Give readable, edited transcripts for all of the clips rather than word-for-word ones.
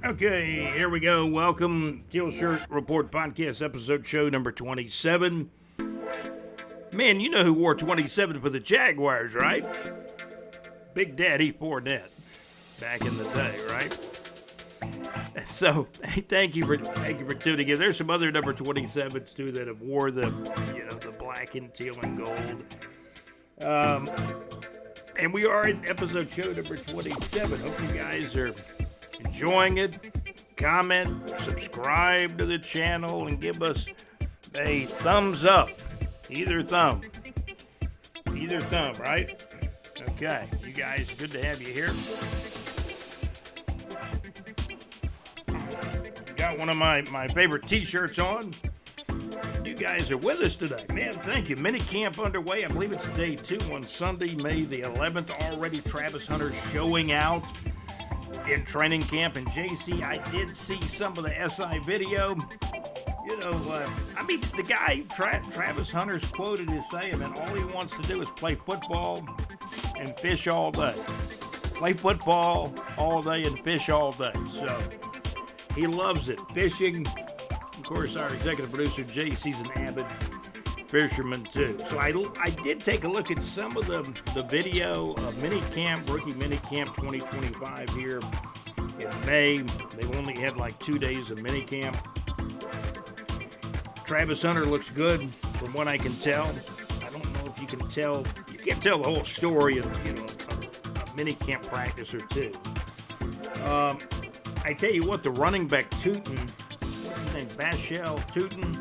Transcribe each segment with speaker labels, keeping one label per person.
Speaker 1: Okay, here we go. Welcome, Teal Shirt Report Podcast, episode show number 27. Man, you know who wore 27 for the Jaguars, right? Big Daddy Fournette, back in the day, right? So, hey, thank you for tuning in. There's some other number 27s too that have wore the black and teal and gold. And we are in episode show number 27. Hope you guys are enjoying it. Comment, subscribe to the channel, and give us a thumbs up. Either thumb, right? Okay, you guys, good to have you here. Got one of my favorite t-shirts on. You guys are with us today. Man, thank you. Mini camp underway. I believe it's day 2 on Sunday, May the 11th. Already Travis Hunter showing out in training camp. And JC, I did see some of the SI video. The guy, Travis Hunter's quoted as saying, man, all he wants to do is play football and fish all day. Play football all day and fish all day. So he loves it. Fishing. Of course, our executive producer, JC's an avid fisherman, too. So I did take a look at some of the video of rookie mini camp 2025 here in May. They've only had like 2 days of mini camp. Travis Hunter looks good from what I can tell. I don't know if you can tell. You can't tell the whole story of a mini camp practice or two. I tell you what, the running back Tootin, what's his name, Bashel Tootin,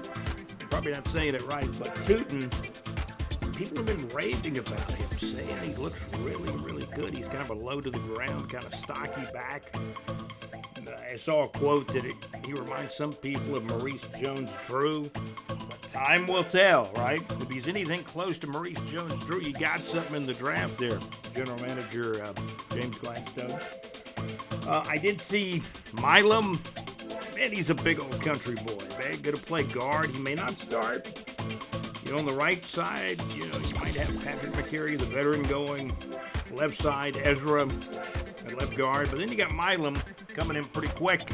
Speaker 1: probably not saying it right, but Tootin, people have been raving about him, saying he looks really, really good. He's kind of a low to the ground, kind of stocky back. I saw a quote that he reminds some people of Maurice Jones-Drew. But time will tell, right? If he's anything close to Maurice Jones-Drew, you got something in the draft there, General Manager James Gladstone. I did see Milam. Man, he's a big old country boy, man. Going to play guard. He may not start. On the right side, you might have Patrick McCary, the veteran, going. Left side, Ezra at left guard. But then you got Milam coming in pretty quick.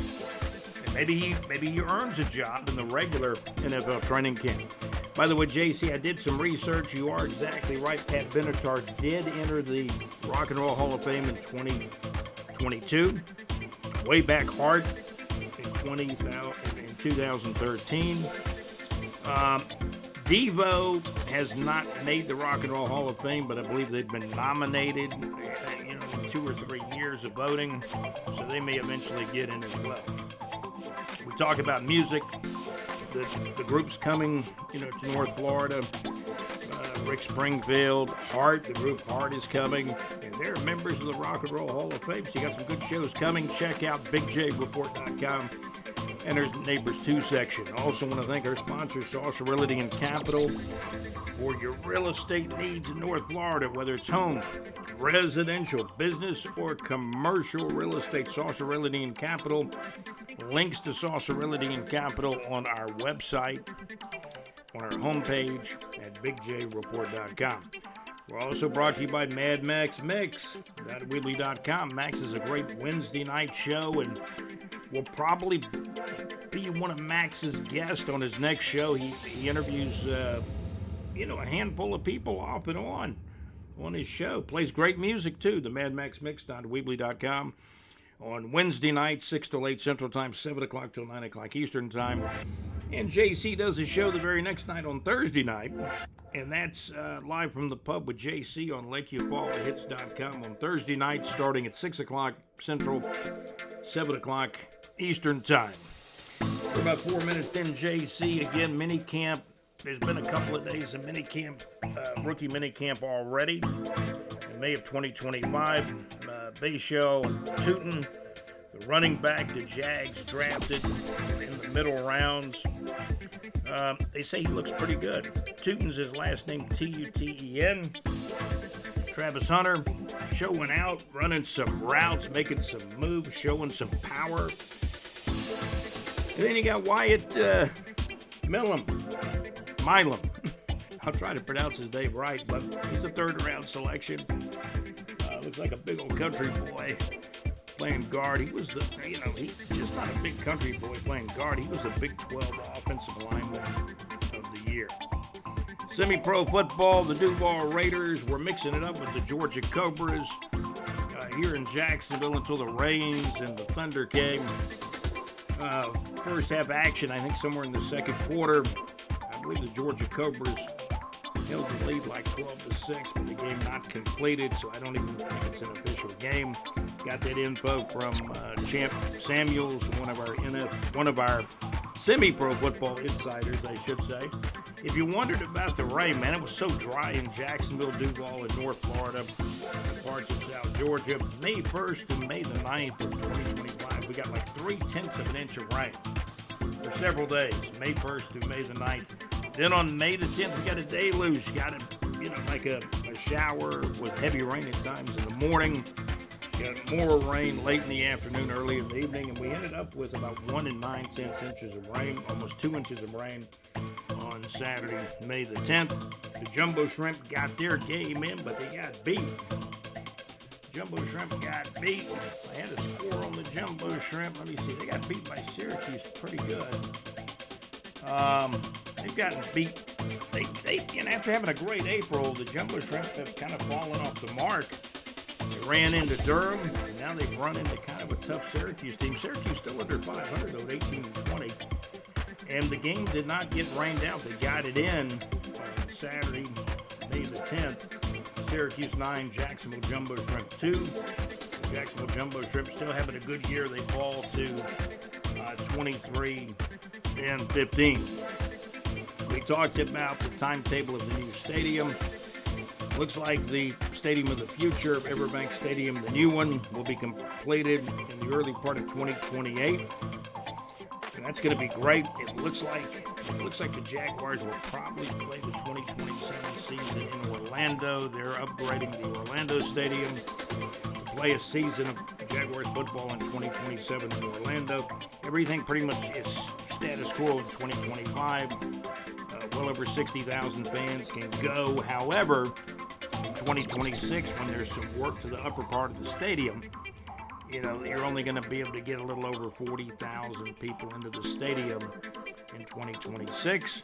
Speaker 1: And maybe he earns a job in the regular NFL training camp. By the way, JC, I did some research. You are exactly right. Pat Benatar did enter the Rock and Roll Hall of Fame in 2022. Way back Hart in 2013. Devo has not made the Rock and Roll Hall of Fame, but I believe they've been nominated, in 2 or 3 years of voting, so they may eventually get in as well. We talk about music. The group's coming, to North Florida. Rick Springfield, Hart, the group Hart is coming, and they're members of the Rock and Roll Hall of Fame, so you got some good shows coming. Check out BigJReport.com. and there's Neighbors 2 section. Also want to thank our sponsor, Saucer Realty and Capital, for your real estate needs in North Florida, whether it's home, residential, business, or commercial real estate. Saucer Realty and Capital. Links to Saucer Realty and Capital on our website, on our homepage at BigJReport.com. We're also brought to you by Mad Max Mix.Weebly.com. Max is a great Wednesday night show, and will probably be one of Max's guests on his next show. He interviews, a handful of people off and on his show. Plays great music, too. The Mad Max Mix.Weebly.com. On Wednesday night, 6 till 8 Central Time, 7 o'clock till 9 o'clock Eastern Time. And JC does his show the very next night on Thursday night. And that's live from the pub with JC on LakeUfallHits.com on Thursday night, starting at 6 o'clock Central, 7 o'clock Eastern Time. For about 4 minutes then, JC, again, mini camp. There's been a couple of days of mini camp, rookie mini camp already. In May of 2025, Bashel Tootin, the running back the Jags drafted in the middle rounds. They say he looks pretty good. Tootin's his last name, T-U-T-E-N. Travis Hunter showing out, running some routes, making some moves, showing some power. And then you got Wyatt Milam. I'll try to pronounce his name right, but he's a third-round selection. Looks like a big old country boy. playing guard. He was he's just not a big country boy playing guard. He was a Big 12 offensive lineman of the year. Semi-pro football, the Duval Raiders were mixing it up with the Georgia Cobras here in Jacksonville until the rains and the thunder came. First half action, I think somewhere in the second quarter, I believe the Georgia Cobras held the lead like 12-6, but the game not completed, so I don't even think it's an official game. Got that info from Champ Samuels, one of our semi-pro football insiders, I should say. If you wondered about the rain, man, it was so dry in Jacksonville, Duval, and North Florida, and parts of South Georgia. May 1st to May the 9th of 2025, we got like 3/10 of an inch of rain for several days, May 1st to May the 9th. Then on May the 10th, we got a deluge. Got like a shower with heavy rain at times in the morning. Got more rain late in the afternoon, early in the evening, and we ended up with about 1 9/10 inches of rain, almost 2 inches of rain on Saturday, May the 10th. The Jumbo Shrimp got their game in, but they got beat. Jumbo Shrimp got beat. I had a score on the Jumbo Shrimp. Let me see. They got beat by Syracuse pretty good. They've gotten beat. And after having a great April, the Jumbo Shrimp have kind of fallen off the mark. They ran into Durham, and now they've run into kind of a tough Syracuse team. Syracuse still under 500, though, at 18-20. And the game did not get rained out. They got it in on Saturday, May the 10th. Syracuse 9, Jacksonville Jumbo Shrimp 2. The Jacksonville Jumbo Shrimp still having a good year. They fall to 23-15. We talked about the timetable of the new stadium. Looks like the Stadium of the Future, Everbank Stadium, the new one, will be completed in the early part of 2028. And that's going to be great. It looks like the Jaguars will probably play the 2027 season in Orlando. They're upgrading the Orlando Stadium to play a season of Jaguars football in 2027 in Orlando. Everything pretty much is status quo in 2025. Well over 60,000 fans can go. However, in 2026, when there's some work to the upper part of the stadium, you're only going to be able to get a little over 40,000 people into the stadium in 2026.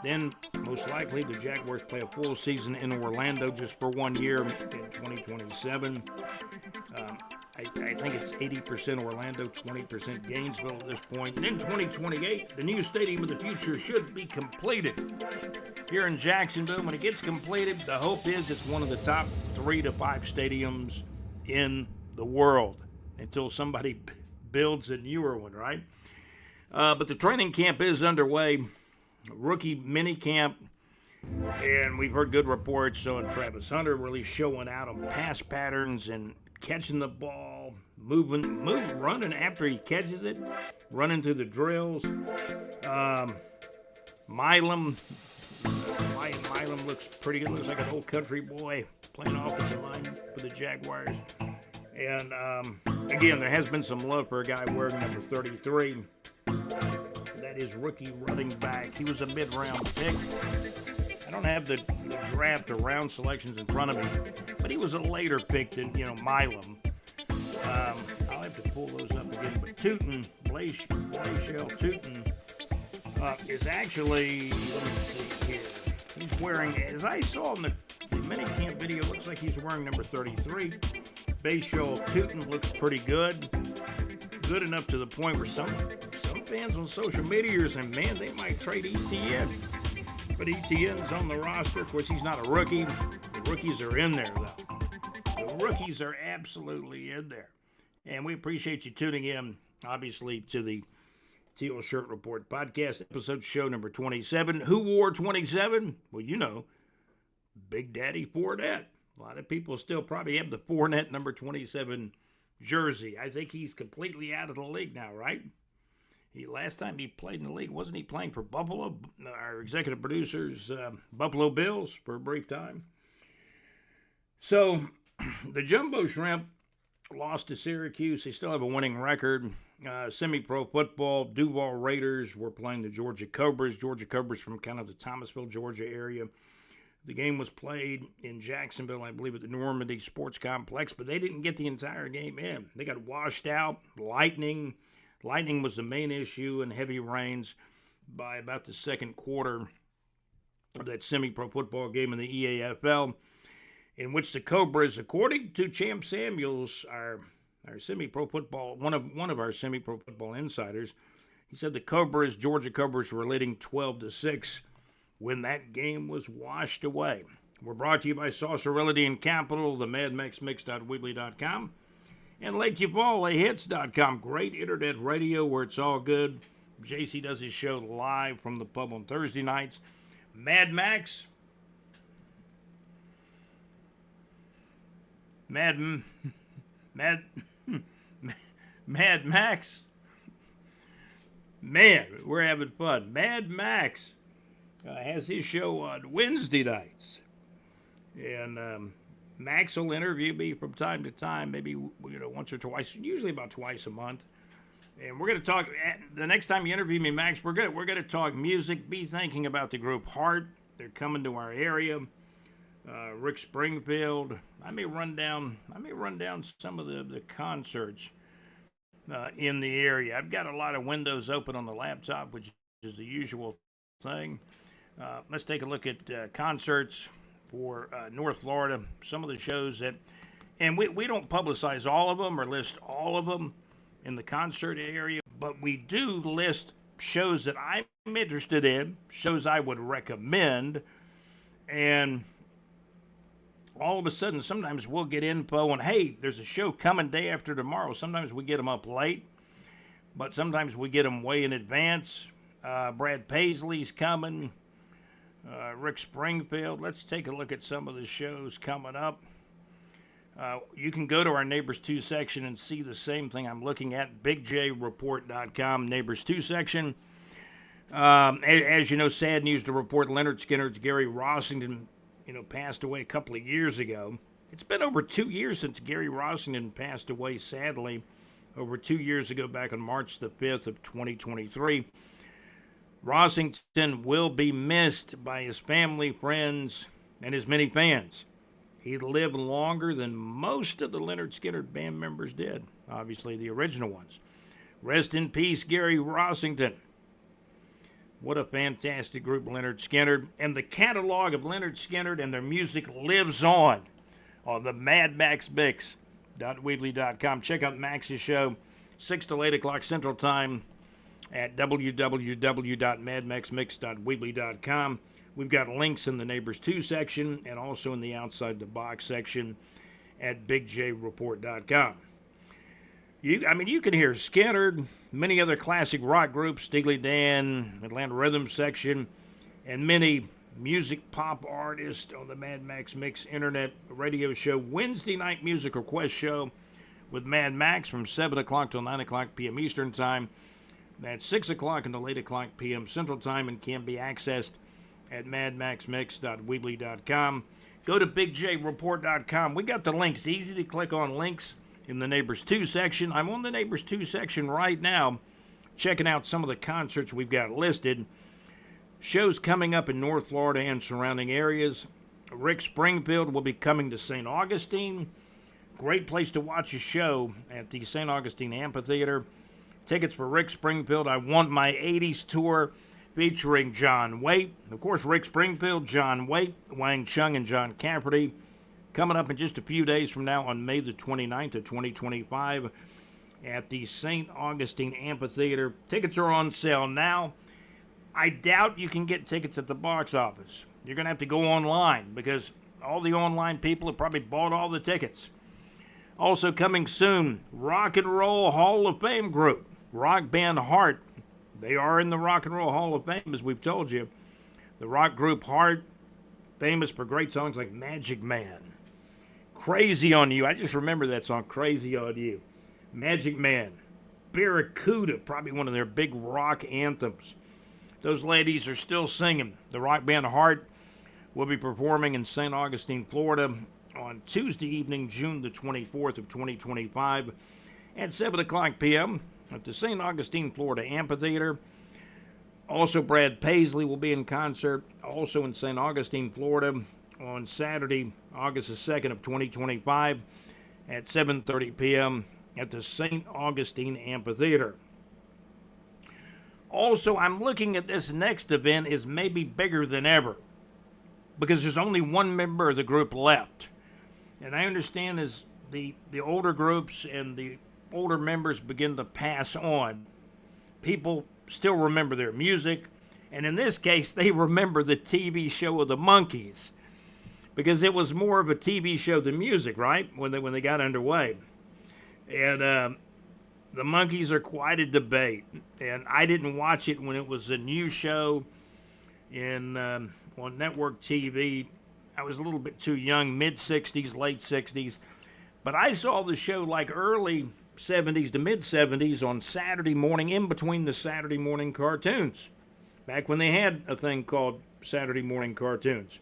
Speaker 1: Then, most likely, the Jaguars play a full season in Orlando just for 1 year in 2027. I think it's 80% Orlando, 20% Gainesville at this point. And in 2028, the new Stadium of the Future should be completed here in Jacksonville. When it gets completed, the hope is it's one of the top 3 to 5 stadiums in the world until somebody builds a newer one, right? But the training camp is underway. Rookie mini camp. And we've heard good reports on Travis Hunter really showing out on pass patterns and catching the ball, moving, running after he catches it, running through the drills. Milam looks pretty good. Looks like an old country boy playing offensive line for the Jaguars. And again, there has been some love for a guy wearing number 33. That is rookie running back. He was a mid-round pick. I don't have the draft or round selections in front of me, but he was a later pick than, Milam. I'll have to pull those up again. But Blashell Tootin is actually, let me see here. He's wearing, as I saw in the minicamp video, looks like he's wearing number 33. Blashell Tootin looks pretty good. Good enough to the point where some fans on social media are saying, man, they might trade ETN. But ETN's on the roster. Of course, he's not a rookie. The rookies are in there, though. The rookies are absolutely in there. And we appreciate you tuning in, obviously, to the Teal Shirt Report podcast, episode show number 27. Who wore 27? Well, Big Daddy Fournette. A lot of people still probably have the Fournette number 27 jersey. I think he's completely out of the league now, right? Last time he played in the league, wasn't he playing for Buffalo, our executive producers, Buffalo Bills, for a brief time? So, the Jumbo Shrimp lost to Syracuse. They still have a winning record. Semi-pro football, Duval Raiders were playing the Georgia Cobras. Georgia Cobras from kind of the Thomasville, Georgia area. The game was played in Jacksonville, I believe, at the Normandy Sports Complex, but they didn't get the entire game in. They got washed out. Lightning was the main issue, and heavy rains by about the second quarter of that semi-pro football game in the EAFL, in which the Cobras, according to Champ Samuels, our semi-pro football, one of our semi-pro football insiders, he said the Georgia Cobras, were leading 12-6 when that game was washed away. We're brought to you by Saucerality and Capital, the MadMaxMix.weebly.com, and LakeUvalleHits.com. Great internet radio where it's all good. JC does his show live from the pub on Thursday nights. Mad Max. Mad Max. Man, we're having fun. Mad Max has his show on Wednesday nights. And Max will interview me from time to time, maybe once or twice, usually about twice a month. And we're going to talk, the next time you interview me, Max, we're going to talk music. Be thinking about the group Heart. They're coming to our area. Rick Springfield. I may run down some of the concerts in the area. I've got a lot of windows open on the laptop, which is the usual thing. Let's take a look at concerts for North Florida. Some of the shows that, and we don't publicize all of them or list all of them in the concert area, but we do list shows that I'm interested in, shows I would recommend, and all of a sudden, sometimes we'll get info on, hey, there's a show coming day after tomorrow. Sometimes we get them up late, but sometimes we get them way in advance. Brad Paisley's coming. Rick Springfield. Let's take a look at some of the shows coming up. You can go to our Neighbors 2 section and see the same thing I'm looking at. BigJReport.com, Neighbors 2 section. As you know, sad news to report, Leonard Skinner's Gary Rossington, passed away a couple of years ago. It's been over 2 years since Gary Rossington passed away, sadly, over 2 years ago, back on March the 5th of 2023. Rossington will be missed by his family, friends, and his many fans. He lived longer than most of the Leonard Skinner band members did, obviously the original ones. Rest in peace, Gary Rossington. What a fantastic group, Leonard Skinner. And the catalog of Leonard Skinner and their music lives on the MadMaxMix.weebly.com. Check out Max's show, 6 to 8 o'clock Central Time at www.madmaxmix.weebly.com. We've got links in the Neighbors 2 section and also in the Outside the Box section at bigjreport.com. You can hear Skinner, many other classic rock groups, Steely Dan, Atlanta Rhythm section, and many music pop artists on the Mad Max Mix internet radio show, Wednesday night music request show with Mad Max from 7 o'clock till 9 o'clock p.m. Eastern Time. That's 6 o'clock until 8 o'clock p.m. Central Time and can be accessed at madmaxmix.weebly.com. Go to bigjreport.com. We got the links. Easy to click on links in the Neighbors 2 section. I'm on the Neighbors 2 section right now, checking out some of the concerts we've got listed. Shows coming up in North Florida and surrounding areas. Rick Springfield will be coming to St. Augustine. Great place to watch a show at the St. Augustine Amphitheater. Tickets for Rick Springfield, I Want My 80s Tour, featuring John Waite. Of course, Rick Springfield, John Waite, Wang Chung, and John Cafferty. Coming up in just a few days from now on May the 29th of 2025 at the St. Augustine Amphitheater. Tickets are on sale now. I doubt you can get tickets at the box office. You're going to have to go online because all the online people have probably bought all the tickets. Also coming soon, Rock and Roll Hall of Fame group, rock band Heart. They are in the Rock and Roll Hall of Fame, as we've told you. The rock group Heart, famous for great songs like Magic Man, Crazy on You. I just remember that song, Crazy on You. Magic Man, Barracuda, probably one of their big rock anthems. Those ladies are still singing. The rock band Heart will be performing in St. Augustine, Florida on Tuesday evening, June the 24th of 2025 at 7 o'clock p.m. at the St. Augustine, Florida Amphitheater. Also, Brad Paisley will be in concert, also in St. Augustine, Florida, on Saturday, August the 2nd of 2025 at 7:30 p.m. at the St. Augustine Amphitheater. Also, I'm looking at this next event is maybe bigger than ever because there's only one member of the group left. And I understand as the older groups and the older members begin to pass on, people still remember their music. And in this case, they remember the TV show of the Monkees because it was more of a TV show than music, right? When they got underway. And the Monkees are quite a debate. And I didn't watch it when it was a new show on network TV. I was a little bit too young, mid-'60s, late 60s. But I saw the show like early 70s to mid-'70s on Saturday morning, in between the Saturday morning cartoons, back when they had a thing called Saturday morning cartoons.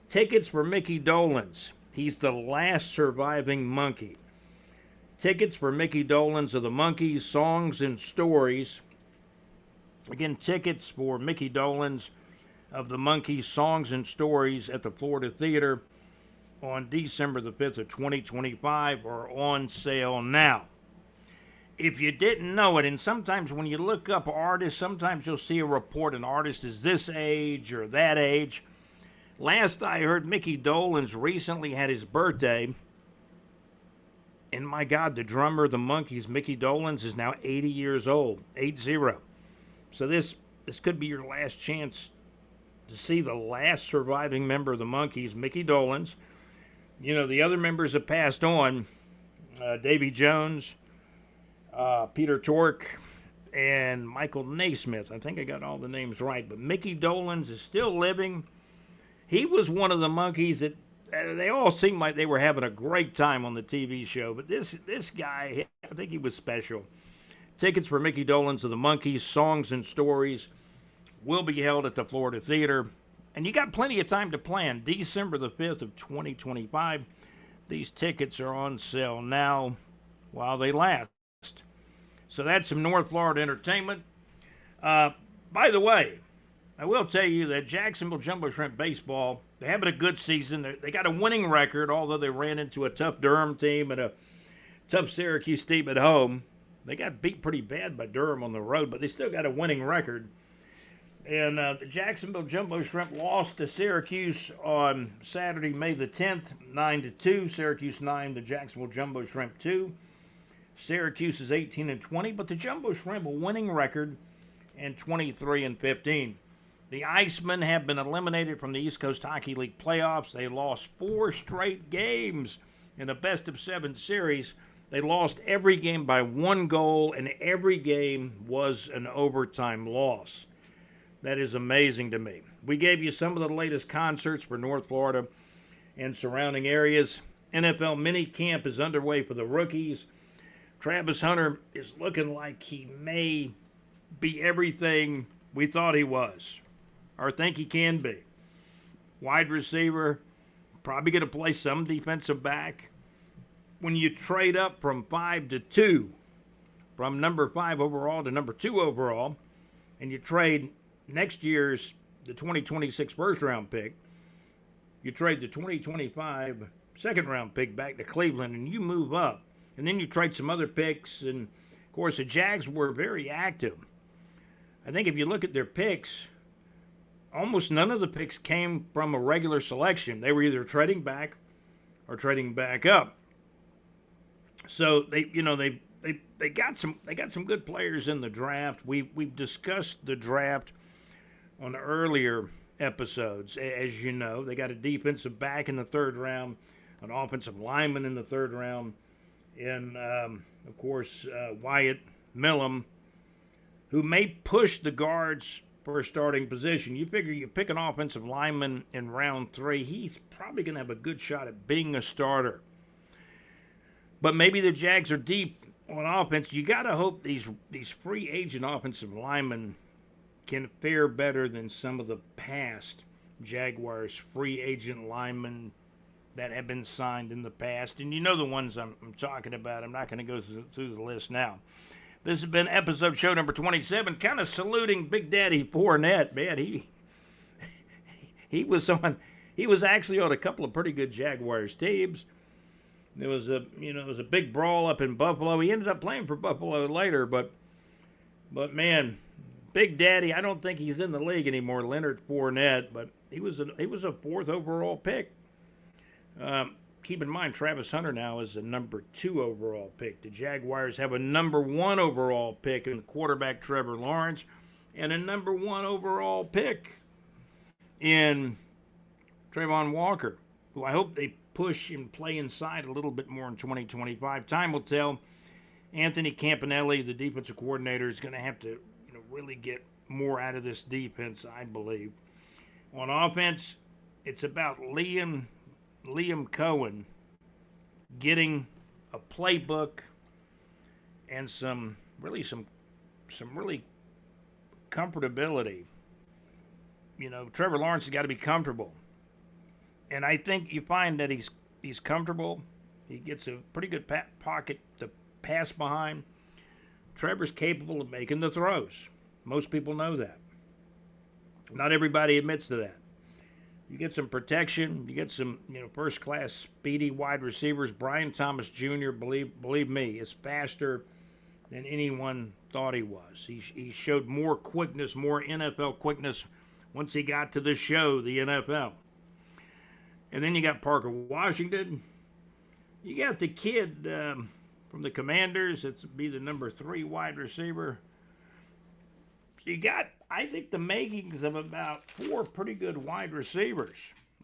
Speaker 1: Tickets for Mickey Dolenz. He's the last surviving monkey. Tickets for Mickey Dolenz of the Monkees, Songs and Stories. Again, tickets for Mickey Dolenz of the Monkees, Songs and Stories at the Florida Theater on December the 5th of 2025 are on sale now. If you didn't know it, and sometimes when you look up artists, sometimes you'll see a report an artist is this age or that age. Last I heard, Mickey Dolenz recently had his birthday. And my God, the drummer of the Monkees, Mickey Dolenz, is now 80 years old, 80. So this could be your last chance to see the last surviving member of the Monkees, Mickey Dolenz. You know, the other members have passed on, Davy Jones, Peter Tork, and Michael Naismith. I think I got all the names right, but Mickey Dolenz is still living. He was one of the Monkees that they all seemed like they were having a great time on the TV show, but this guy, I think he was special. Tickets for Mickey Dolenz of the Monkees, Songs and Stories will be held at the Florida Theater. And you got plenty of time to plan. December the 5th of 2025. These tickets are on sale now while they last. So that's some North Florida entertainment. By the way, I will tell you that Jacksonville Jumbo Shrimp Baseball, they're having a good season. They got a winning record, although they ran into a tough Durham team and a tough Syracuse team at home. They got beat pretty bad by Durham on the road, but they still got a winning record. And the Jacksonville Jumbo Shrimp lost to Syracuse on Saturday, May the 10th, 9-2. Syracuse 9, the Jacksonville Jumbo Shrimp 2. Syracuse is 18-20, but the Jumbo Shrimp a winning record and 23-15. The Icemen have been eliminated from the East Coast Hockey League playoffs. They lost 4 straight games in a best-of-7 series. They lost every game by 1 goal, and every game was an overtime loss. That is amazing to me. We gave you some of the latest concerts for North Florida and surrounding areas. NFL mini camp is underway for the rookies. Travis Hunter is looking like he may be everything we thought he was, or think he can be. Wide receiver, probably going to play some defensive back. When you trade up from 5 to 2, from number 5 overall to number 2 overall, and you trade next year's, the 2026 first-round pick, you trade the 2025 second-round pick back to Cleveland, and you move up. And then you trade some other picks, and, of course, the Jags were very active. I think if you look at their picks, almost none of the picks came from a regular selection. They were either trading back or trading back up. So they got some good players in the draft. We've discussed the draft on earlier episodes. As you know, they got a defensive back in the 3rd round, an offensive lineman in the 3rd round, and of course Wyatt Millam, who may push the guards for a starting position. You figure you pick an offensive lineman in round 3, he's probably going to have a good shot at being a starter. But maybe the Jags are deep on offense. You got to hope these free agent offensive linemen can fare better than some of the past Jaguars free agent linemen that have been signed in the past. And you know the ones I'm talking about. I'm not going to go through the list now. This has been episode show number 27, kind of saluting Big Daddy Fournette. Man, he was on He was actually on a couple of pretty good Jaguars teams. There was a big brawl up in Buffalo. He ended up playing for Buffalo later, but man, Big Daddy, I don't think he's in the league anymore, Leonard Fournette, but he was a fourth overall pick. Keep in mind, Travis Hunter now is a number 2 overall pick. The Jaguars have a number 1 overall pick in quarterback Trevor Lawrence and a number 1 overall pick in Trayvon Walker, who I hope they push and play inside a little bit more in 2025. Time will tell. Anthony Campanelli, the defensive coordinator, is going to have to really get more out of this defense, I believe. On offense, it's about Liam Cohen getting a playbook and some really comfortability. Trevor Lawrence has got to be comfortable. And I think you find that he's comfortable. He gets a pretty good pocket to pass behind. Trevor's capable of making the throws. Most people know that. Not everybody admits to that. You get some protection. You get some, first-class speedy wide receivers. Brian Thomas Jr., believe me, is faster than anyone thought he was. He showed more quickness, more NFL quickness once he got to the show, the NFL. And then you got Parker Washington. You got the kid from the Commanders. It's be the number 3 wide receiver. So you got, I think, the makings of about 4 pretty good wide receivers.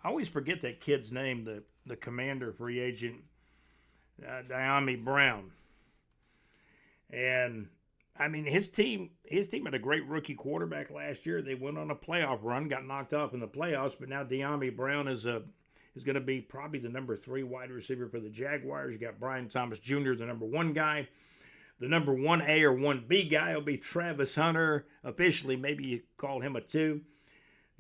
Speaker 1: I always forget that kid's name, the Commander free agent, Diami Brown. And I mean, his team had a great rookie quarterback last year. They went on a playoff run, got knocked off in the playoffs, but now Diami Brown is going to be probably the number 3 wide receiver for the Jaguars. You got Brian Thomas Jr., the number 1 guy. The number 1A or 1B guy will be Travis Hunter. Officially, maybe you call him a 2.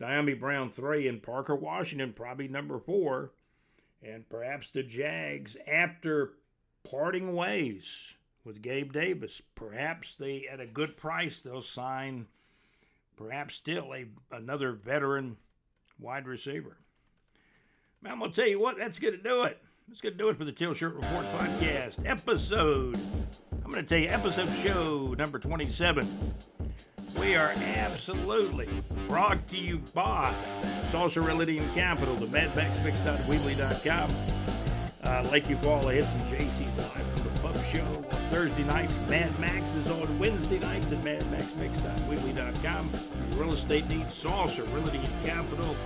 Speaker 1: Diami Brown 3, and Parker Washington probably number 4. And perhaps the Jags, after parting ways with Gabe Davis, perhaps they, at a good price, they'll sign perhaps still another veteran wide receiver. Man, I'm going to tell you what, that's going to do it. That's going to do it for the Teal Shirt Report podcast episode. I'm going to tell you, episode show number 27. We are absolutely brought to you by Salsa Realty and Capital, the madmaxmix.weebly.com. Lakeview Ball hits and JC's live from the pub show on Thursday nights. Mad Max is on Wednesday nights at madmaxmix.weebly.com. For your real estate needs, Salsa Realty and Capital.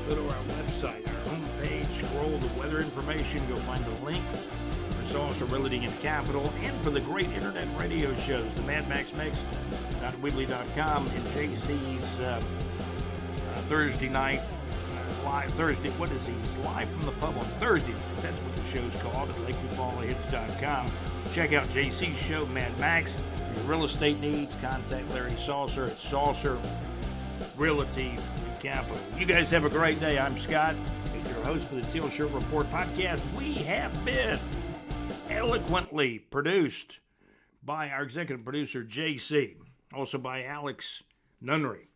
Speaker 1: Go to our website, our homepage, scroll the weather information. You'll find the link for Salsa Realty and Capital, and for the great internet radio shows, the madmaxmix.weebly.com and JC's Thursday night. Thursday, what is he? He's live from the pub on Thursday. That's what the show's called at LakevieWallahits.com. Check out JC's show, Mad Max. For your real estate needs, contact Larry Salser at Salser Realty and Capital. You guys have a great day. I'm Scott, your host for the Teal Shirt Report podcast. We have been eloquently produced by our executive producer, JC, also by Alex Nunnery.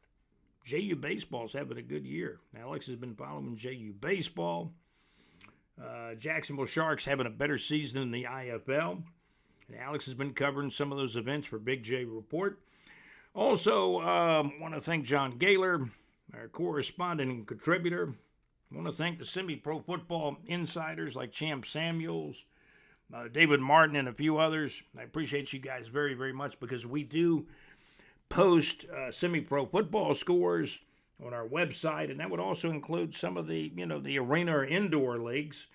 Speaker 1: JU Baseball's having a good year. Alex has been following JU Baseball. Jacksonville Sharks having a better season in the IFL. And Alex has been covering some of those events for Big J Report. Also, want to thank John Gaylor, our correspondent and contributor. Want to thank the semi-pro football insiders like Champ Samuels, David Martin, and a few others. I appreciate you guys very, very much, because we do post semi-pro football scores on our website, and that would also include some of the, the arena or indoor leagues.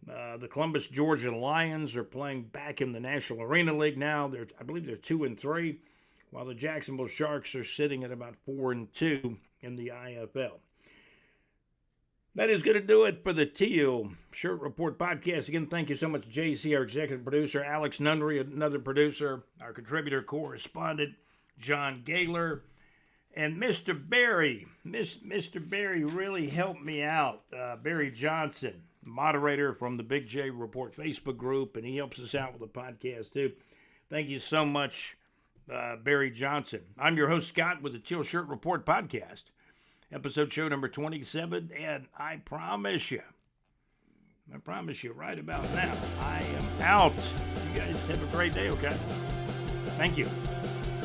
Speaker 1: The Columbus, Georgia Lions are playing back in the National Arena League now. I believe they're 2-3, while the Jacksonville Sharks are sitting at about 4-2 in the IFL. That is going to do it for the Teal Shirt Report podcast. Again, thank you so much, JC, our executive producer, Alex Nunnery, another producer, our contributor, correspondent, John Gaylor, and Mr. Barry. Mr. Barry really helped me out. Barry Johnson, moderator from the Big J Report Facebook group, and he helps us out with the podcast too. Thank you so much, Barry Johnson. I'm your host, Scott, with the Teal Shirt Report podcast. Episode show number 27, and I promise you right about now, I am out. You guys have a great day, okay? Thank you.